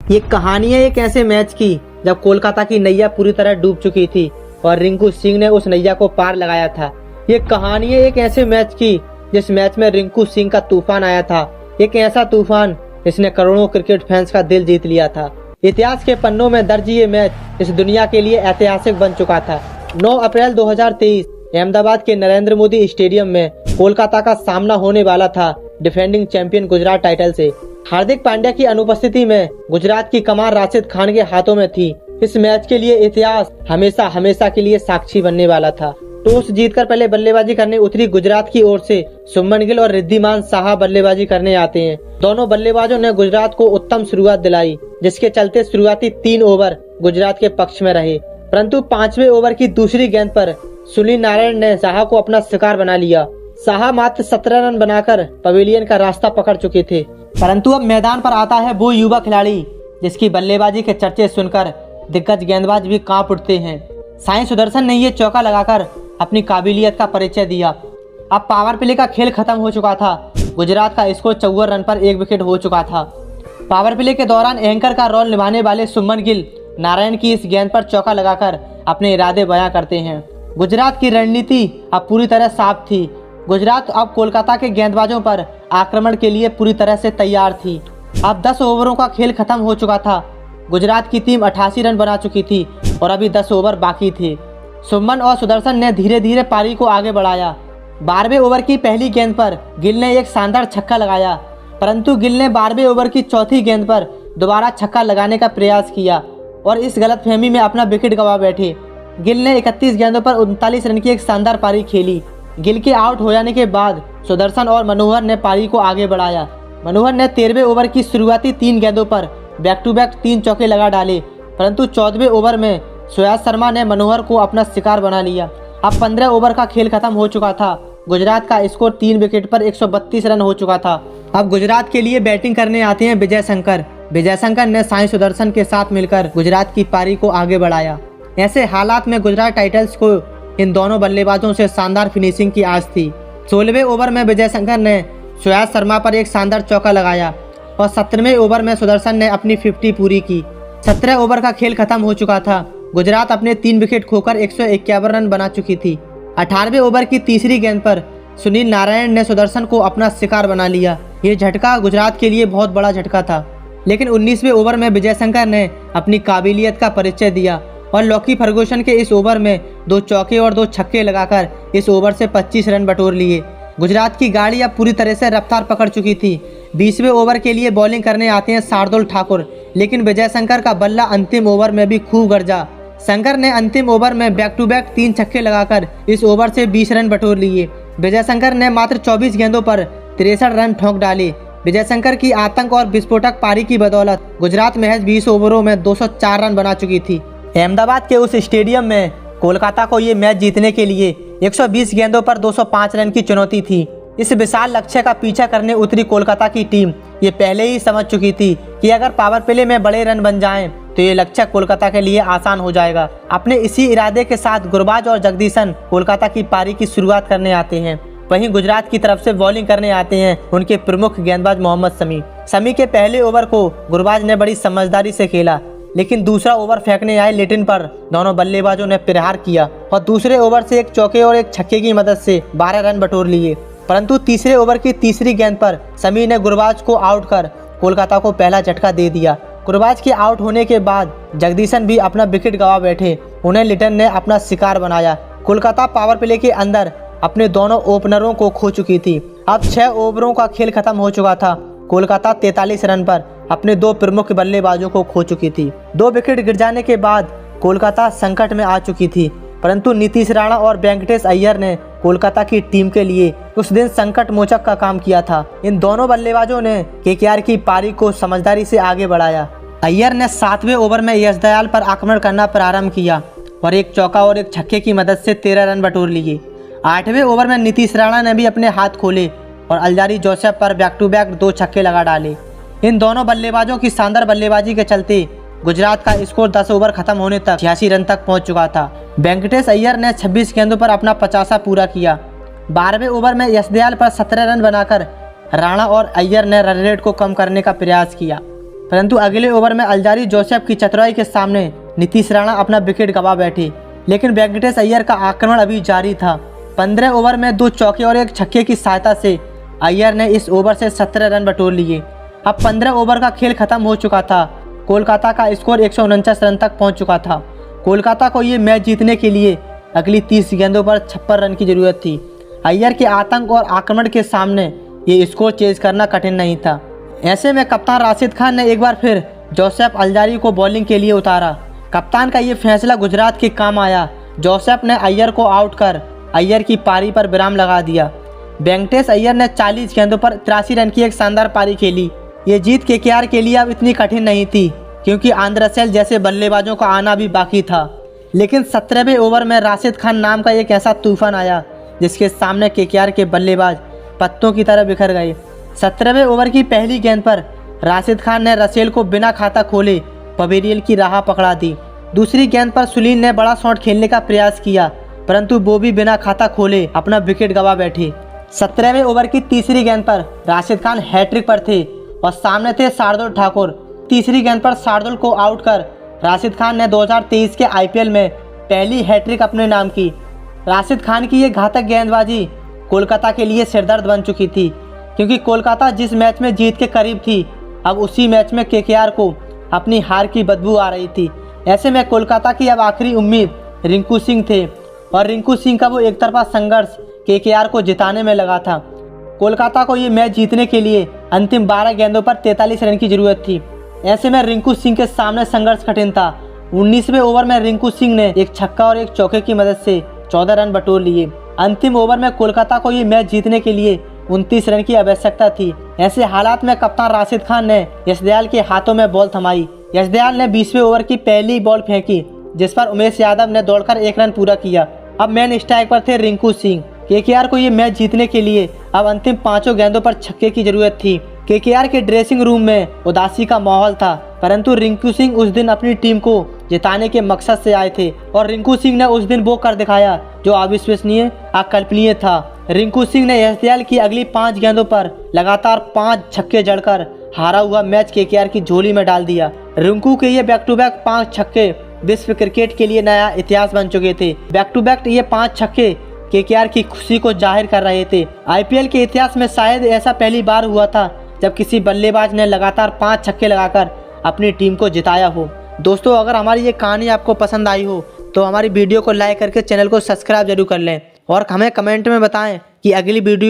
ये कहानी है एक ऐसे मैच की जब कोलकाता की नैया पूरी तरह डूब चुकी थी और रिंकू सिंह ने उस नैया को पार लगाया था। ये कहानी है एक ऐसे मैच की जिस मैच में रिंकू सिंह का तूफान आया था, एक ऐसा तूफान जिसने करोड़ों क्रिकेट फैंस का दिल जीत लिया था। इतिहास के पन्नों में दर्ज ये मैच इस दुनिया के लिए ऐतिहासिक बन चुका था। 9 अप्रैल 2023 अहमदाबाद के नरेंद्र मोदी स्टेडियम में कोलकाता का सामना होने वाला था डिफेंडिंग चैंपियन गुजरात टाइटल से। हार्दिक पांड्या की अनुपस्थिति में गुजरात की कमान राशिद खान के हाथों में थी। इस मैच के लिए इतिहास हमेशा हमेशा के लिए साक्षी बनने वाला था। टॉस जीतकर पहले बल्लेबाजी करने उतरी गुजरात की ओर से शुभमन गिल और रिद्धिमान साहा बल्लेबाजी करने आते हैं। दोनों बल्लेबाजों ने गुजरात को उत्तम शुरुआत दिलाई, जिसके चलते शुरुआती 3 ओवर गुजरात के पक्ष में रहे, परंतु 5वें ओवर की दूसरी गेंद पर सुनील नारायण ने साहा को अपना शिकार बना लिया। साहा मात्र 17 रन बनाकर पवेलियन का रास्ता पकड़ चुके थे, परंतु अब मैदान पर आता है वो युवा खिलाड़ी जिसकी बल्लेबाजी के चर्चे सुनकर दिग्गज गेंदबाज भी कांप उठते हैं। साई सुदर्शन ने ये चौका लगाकर अपनी काबिलियत का परिचय दिया। अब पावर प्ले का खेल खत्म हो चुका था। गुजरात का स्कोर 54 रन पर 1 विकेट हो चुका था। पावर प्ले के दौरान एंकर का रोल निभाने वाले शुभमन गिल नारायण की इस गेंद पर चौका लगाकर अपने इरादे बयां करते हैं। गुजरात की रणनीति अब पूरी तरह साफ थी। गुजरात अब कोलकाता के गेंदबाजों पर आक्रमण के लिए पूरी तरह से तैयार थी। अब 10 ओवरों का खेल खत्म हो चुका था। गुजरात की टीम 88 रन बना चुकी थी और अभी 10 ओवर बाकी थे। शुभमन और सुदर्शन ने धीरे धीरे पारी को आगे बढ़ाया। 12वें ओवर की पहली गेंद पर गिल ने एक शानदार छक्का लगाया, परंतु गिल ने 12वें ओवर की चौथी गेंद पर दोबारा छक्का लगाने का प्रयास किया और इस गलतफहमी में अपना विकेट गंवा बैठे। गिल ने 31 गेंदों पर 39 रन की एक शानदार पारी खेली। गिल के आउट हो जाने के बाद सुदर्शन और मनोहर ने पारी को आगे बढ़ाया। मनोहर ने 13वें ओवर की शुरुआती 3 गेंदों पर बैक टू बैक 3 चौके लगा डाले, परंतु 14वें ओवर में सुयाज शर्मा ने मनोहर को अपना शिकार बना लिया। अब 15 ओवर का खेल खत्म हो चुका था। गुजरात का स्कोर 3 विकेट पर 132 रन हो चुका था। अब गुजरात के लिए बैटिंग करने आते हैं विजय शंकर। विजय शंकर ने साई सुदर्शन के साथ मिलकर गुजरात की पारी को आगे बढ़ाया। ऐसे हालात में गुजरात टाइटल्स को इन दोनों बल्लेबाजों से शानदार फिनिशिंग की आस थी। 16वें ओवर में विजय शंकर ने सुयाज शर्मा पर एक शानदार चौका लगाया और 17वें ओवर में सुदर्शन ने अपनी 50 पूरी की। 17 ओवर का खेल खत्म हो चुका था। गुजरात अपने 3 विकेट खोकर 151 रन बना चुकी थी। 18वें ओवर की तीसरी गेंद पर सुनील नारायण ने सुदर्शन को अपना शिकार बना लिया। ये झटका गुजरात के लिए बहुत बड़ा झटका था, लेकिन 19वें ओवर में विजय शंकर ने अपनी काबिलियत का परिचय दिया और लॉकी फर्गूसन के इस ओवर में 2 चौके और 2 छक्के लगाकर इस ओवर से 25 रन बटोर लिए। गुजरात की गाड़ी अब पूरी तरह से रफ्तार पकड़ चुकी थी। 20वें ओवर के लिए बॉलिंग करने आते हैं शार्दुल ठाकुर, लेकिन विजय शंकर का बल्ला अंतिम ओवर में भी खूब गरजा। शंकर ने अंतिम ओवर में बैक टू बैक 3 छक्के लगाकर इस ओवर से 20 रन बटोर लिए। विजय शंकर ने मात्र 24 गेंदों पर 63 रन ठोक डाले। विजय शंकर की आतंक और विस्फोटक पारी की बदौलत गुजरात महज 20 ओवरों में 204 रन बना चुकी थी। अहमदाबाद के उस स्टेडियम में कोलकाता को ये मैच जीतने के लिए 120 गेंदों पर 205 रन की चुनौती थी। इस विशाल लक्ष्य का पीछा करने उतरी कोलकाता की टीम ये पहले ही समझ चुकी थी कि अगर पावर प्ले में बड़े रन बन जाएं तो ये लक्ष्य कोलकाता के लिए आसान हो जाएगा। अपने इसी इरादे के साथ गुरबाज और जगदीशन कोलकाता की पारी की शुरुआत करने आते हैं। वहीं गुजरात की तरफ से बॉलिंग करने आते हैं उनके प्रमुख गेंदबाज मोहम्मद शमी। शमी के पहले ओवर को गुरबाज ने बड़ी समझदारी से खेला, लेकिन दूसरा ओवर फेंकने आए लिटिन पर दोनों बल्लेबाजों ने प्रहार किया और दूसरे ओवर से एक चौके और एक छक्के की मदद से 12 रन बटोर लिए। परंतु तीसरे ओवर की तीसरी गेंद पर शमी ने गुरबाज को आउट कर कोलकाता को पहला झटका दे दिया। गुरबाज के आउट होने के बाद जगदीशन भी अपना विकेट गंवा बैठे। उन्हें लिटन ने अपना शिकार बनाया। कोलकाता पावर प्ले के अंदर अपने दोनों ओपनरों को खो चुकी थी। अब 6 ओवरों का खेल खत्म हो चुका था। कोलकाता 43 रन पर अपने 2 प्रमुख बल्लेबाजों को खो चुकी थी। 2 विकेट गिर जाने के बाद कोलकाता संकट में आ चुकी थी, परंतु नीतीश राणा और वेंकटेश अय्यर ने कोलकाता की टीम के लिए उस दिन संकट मोचक का काम किया था। इन दोनों बल्लेबाजों ने केकेआर की पारी को समझदारी से आगे बढ़ाया। अय्यर ने 7वें ओवर में यश दयाल पर आक्रमण करना प्रारंभ किया और एक चौका और एक छक्के की मदद से 13 रन बटोर लिए। 8वें ओवर में नीतीश राणा ने भी अपने हाथ खोले और अल्जारी जोसेफ पर बैक टू बैक 2 छक्के लगा डाले। इन दोनों बल्लेबाजों की शानदार बल्लेबाजी के चलते गुजरात का स्कोर 10 ओवर खत्म होने तक 86 रन तक पहुंच चुका था। वेंकटेश अय्यर ने 26 गेंदों पर अपना 50 पूरा किया। 12वें ओवर में यशदयाल पर 17 रन बनाकर राणा और अय्यर ने रन रेट को कम करने का प्रयास किया। परंतु अगले ओवर में अल्जारी जोसेफ की चतुराई के सामने नीतीश राणा अपना विकेट गंवा बैठे। लेकिन वेंकटेश अय्यर का आक्रमण अभी जारी था। 15 ओवर में 2 चौके और 1 छक्के की सहायता से अय्यर ने इस ओवर से 17 रन बटोर लिए। अब 15 ओवर का खेल खत्म हो चुका था। कोलकाता का स्कोर 149 रन तक पहुंच चुका था। कोलकाता को ये मैच जीतने के लिए अगली 30 गेंदों पर 56 रन की जरूरत थी। अय्यर के आतंक और आक्रमण के सामने ये स्कोर चेज करना कठिन नहीं था। ऐसे में कप्तान राशिद खान ने एक बार फिर जोसेफ अल्जारी को बॉलिंग के लिए उतारा। कप्तान का ये फैसला गुजरात के काम आया। जोसेफ ने अय्यर को आउट कर अय्यर की पारी पर विराम लगा दिया। वेंकटेश अय्यर ने 40 गेंदों पर 83 रन की एक शानदार पारी खेली। ये जीत केकेआर के लिए अब इतनी कठिन नहीं थी, क्योंकि आंद्रे रसेल जैसे बल्लेबाजों का आना भी बाकी था। लेकिन 17वें ओवर में राशिद खान नाम का एक ऐसा तूफान आया जिसके सामने केकेआर के बल्लेबाज पत्तों की तरह बिखर गए। 17वें ओवर की पहली गेंद पर राशिद खान ने रसेल को बिना खाता खोले पवेलियन की राह पकड़ा दी। दूसरी गेंद पर सुनील ने बड़ा शॉट खेलने का प्रयास किया, परंतु वो भी बिना खाता खोले अपना विकेट गंवा बैठे। 17वें ओवर की तीसरी गेंद पर राशिद खान हैट्रिक पर थे और सामने थे शार्दुल ठाकुर। तीसरी गेंद पर शार्दुल को आउट कर राशिद खान ने 2023 के आईपीएल में पहली हैट्रिक अपने नाम की। राशिद खान की ये घातक गेंदबाजी कोलकाता के लिए सिरदर्द बन चुकी थी, क्योंकि कोलकाता जिस मैच में जीत के करीब थी, अब उसी मैच में केकेआर को अपनी हार की बदबू आ रही थी। ऐसे में कोलकाता की अब आखिरी उम्मीद रिंकू सिंह थे और रिंकू सिंह का वो एक तरफा संघर्ष केकेआर को जिताने में लगा था। कोलकाता को ये मैच जीतने के लिए अंतिम 12 गेंदों पर 43 रन की जरूरत थी। ऐसे में रिंकू सिंह के सामने संघर्ष कठिन था। 19वें ओवर में रिंकू सिंह ने एक छक्का और एक चौके की मदद से 14 रन बटोर लिए। अंतिम ओवर में कोलकाता को ये मैच जीतने के लिए 29 रन की आवश्यकता थी। ऐसे हालात में कप्तान राशिद खान ने यशदयाल के हाथों में बॉल थमाई। यशदयाल ने 20वें ओवर की पहली बॉल फेंकी, जिस पर उमेश यादव ने दौड़कर 1 रन पूरा किया। अब मैन स्ट्राइक पर थे रिंकू सिंह। केकेआर को ये मैच जीतने के लिए अब अंतिम 5 गेंदों पर छक्के की जरूरत थी। केकेआर के ड्रेसिंग रूम में उदासी का माहौल था, परंतु रिंकू सिंह उस दिन अपनी टीम को जिताने के मकसद से आए थे और रिंकू सिंह ने उस दिन वो कर दिखाया जो अविश्वसनीय, अकल्पनीय था। रिंकू सिंह ने यशदयाल की अगली 5 गेंदों पर लगातार 5 छक्के जड़कर हारा हुआ मैच केकेआर की झोली में डाल दिया। रिंकू के ये बैक टू बैक 5 छक्के विश्व क्रिकेट के लिए नया इतिहास बन चुके थे। बैक टू बैक ये 5 छक्के केकेआर की खुशी को जाहिर कर रहे थे। आईपीएल के इतिहास में शायद ऐसा पहली बार हुआ था जब किसी बल्लेबाज ने लगातार 5 छक्के लगाकर अपनी टीम को जिताया हो। दोस्तों, अगर हमारी ये कहानी आपको पसंद आई हो तो हमारी वीडियो को लाइक करके चैनल को सब्सक्राइब जरूर कर लें और हमें कमेंट में बताएं कि अगली वीडियो